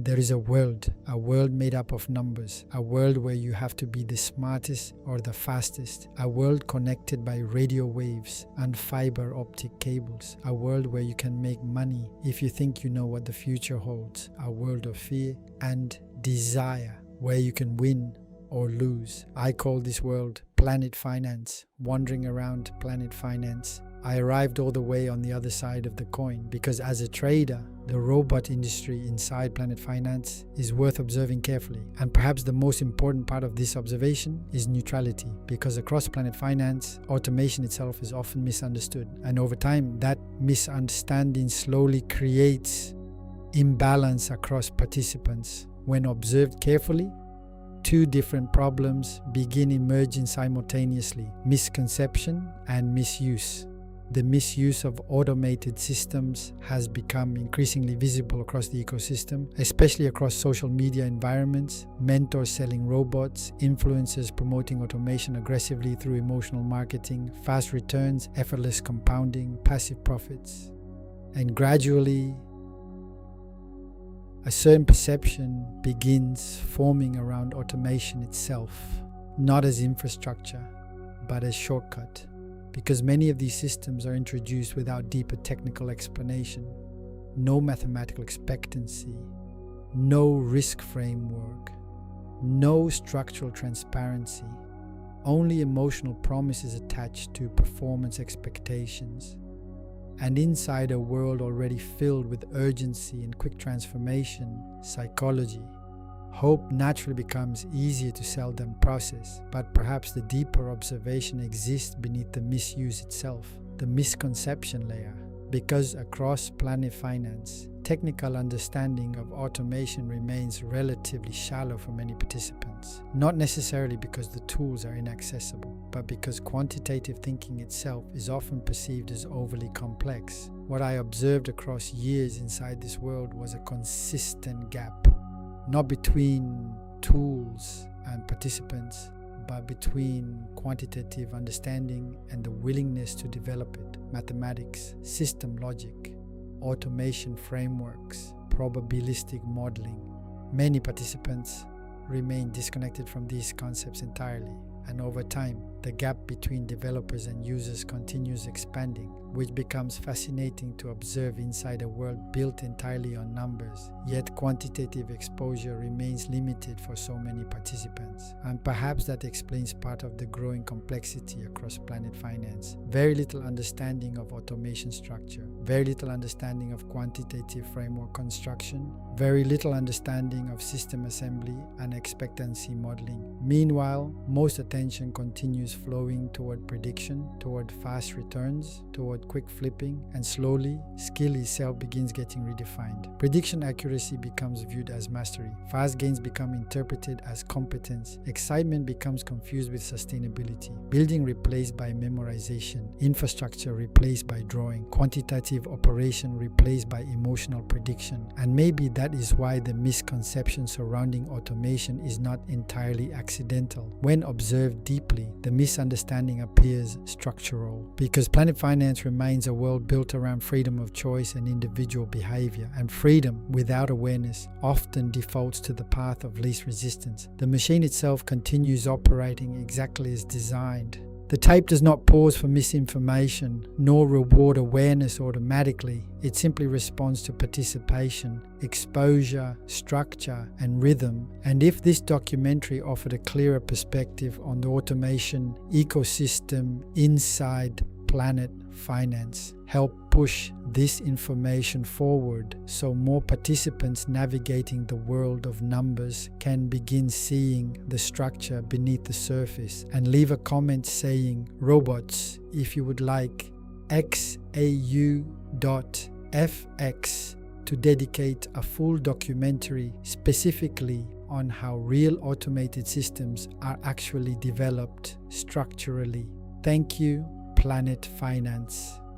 there is a world made up of numbers, a world where you have to be the smartest or the fastest, a world connected by radio waves and fiber optic cables, a world where you can make money if you think you know what the future holds, a world of fear and desire where you can win or lose. I call this world Planet Finance. Wandering around Planet Finance, I arrived all the way on the other side of the coin because as a trader, the robot industry inside Planet Finance is worth observing carefully. And perhaps the most important part of this observation is neutrality, because across Planet Finance, automation itself is often misunderstood. And over time, that misunderstanding slowly creates imbalance across participants. When observed carefully, two different problems begin emerging simultaneously: misconception and misuse. The misuse of automated systems has become increasingly visible across the ecosystem, especially across social media environments, mentors selling robots, influencers promoting automation aggressively through emotional marketing, fast returns, effortless compounding, passive profits. And gradually, a certain perception begins forming around automation itself, not as infrastructure, but as shortcut. Because many of these systems are introduced without deeper technical explanation, no mathematical expectancy, no risk framework, no structural transparency, only emotional promises attached to performance expectations. And inside a world already filled with urgency and quick transformation, psychology, hope naturally becomes easier to sell than process, but perhaps the deeper observation exists beneath the misuse itself, the misconception layer. Because across Planet Finance, technical understanding of automation remains relatively shallow for many participants, not necessarily because the tools are inaccessible, but because quantitative thinking itself is often perceived as overly complex. What I observed across years inside this world was a consistent gap, not between tools and participants, but between quantitative understanding and the willingness to develop it. Mathematics, system logic, automation frameworks, probabilistic modeling. Many participants remain disconnected from these concepts entirely, and over time, the gap between developers and users continues expanding, which becomes fascinating to observe inside a world built entirely on numbers. Yet quantitative exposure remains limited for so many participants, and perhaps that explains part of the growing complexity across Planet Finance. Very little understanding of automation structure, very little understanding of quantitative framework construction, very little understanding of system assembly and expectancy modeling. Meanwhile, most attention continues flowing toward prediction, toward fast returns, toward quick flipping, and slowly, skill itself begins getting redefined. Prediction accuracy becomes viewed as mastery. Fast gains become interpreted as competence. Excitement becomes confused with sustainability. Building replaced by memorization. Infrastructure replaced by drawing. Quantitative operation replaced by emotional prediction. And maybe that is why the misconception surrounding automation is not entirely accidental. When observed deeply, the misunderstanding appears structural, because Planet Finance remains a world built around freedom of choice and individual behavior, and freedom without awareness often defaults to the path of least resistance. The machine itself continues operating exactly as designed. The tape does not pause for misinformation, nor reward awareness automatically. It simply responds to participation, exposure, structure, and rhythm. And if this documentary offered a clearer perspective on the automation ecosystem inside Planet Finance, help push this information forward so more participants navigating the world of numbers can begin seeing the structure beneath the surface, and leave a comment saying robots if you would like XAU.FX to dedicate a full documentary specifically on how real automated systems are actually developed structurally. Thank you, Planet Finance.